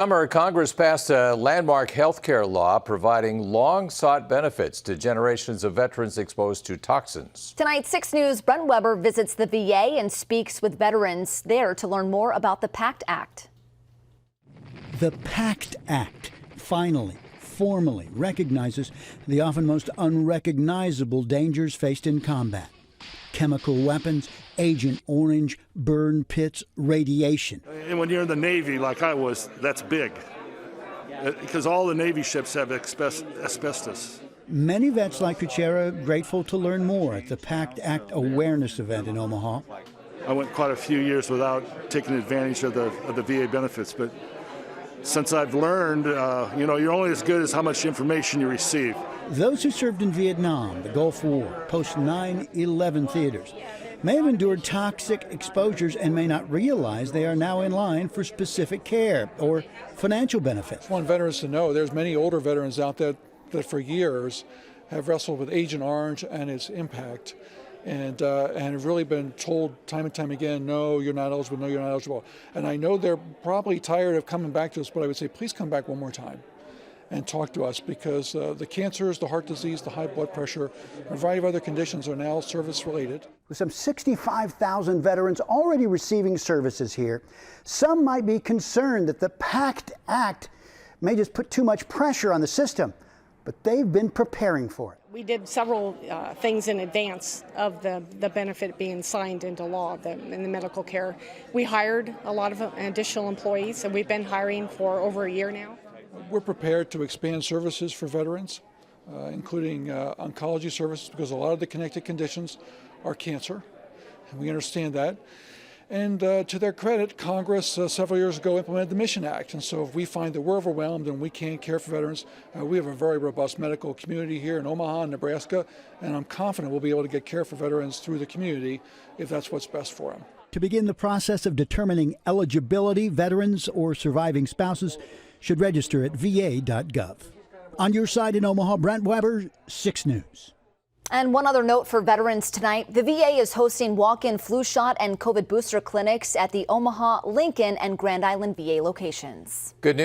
Summer, Congress passed a landmark health care law providing long-sought benefits to generations of veterans exposed to toxins. Tonight, 6 News' Brent Weber visits the VA and speaks with veterans there to learn more about the Pact Act. The Pact Act finally, formally recognizes the often most unrecognizable dangers faced in combat. Chemical weapons, Agent Orange, burn pits, radiation. And when you're in the Navy, like I was, that's big. Because all the Navy ships have asbestos. Many vets like Kuchera grateful to learn more at the Pact Act awareness event in Omaha. I went quite a few years without taking advantage of the VA benefits, but since I've learned, you're only as good as how much information you receive. Those who served in Vietnam, the Gulf War, post 9/11 theaters, may have endured toxic exposures and may not realize they are now in line for specific care or financial benefits. I want veterans to know there's many older veterans out there that for years have wrestled with Agent Orange and its impact and have really been told time and time again, no, you're not eligible, no, you're not eligible. And I know they're probably tired of coming back to us, but I would say please come back one more time and talk to us, because the cancers, the heart disease, the high blood pressure, a variety of other conditions are now service-related. With some 65,000 veterans already receiving services here, some might be concerned that the Pact Act may just put too much pressure on the system, but they've been preparing for it. We did several things in advance of the benefit being signed into law in the medical care. We hired a lot of additional employees, and we've been hiring for over a year now. We're prepared to expand services for veterans, including oncology services, because a lot of the connected conditions are cancer, and we understand that. And to their credit, Congress several years ago implemented the Mission Act, and so if we find that we're overwhelmed and we can't care for veterans, we have a very robust medical community here in Omaha, Nebraska, and I'm confident we'll be able to get care for veterans through the community if that's what's best for them. To begin the process of determining eligibility, veterans or surviving spouses should register at va.gov. On your side in Omaha, Brent Weber, 6 News. And one other note for veterans tonight, the VA is hosting walk-in flu shot and COVID booster clinics at the Omaha, Lincoln, and Grand Island VA locations. Good news.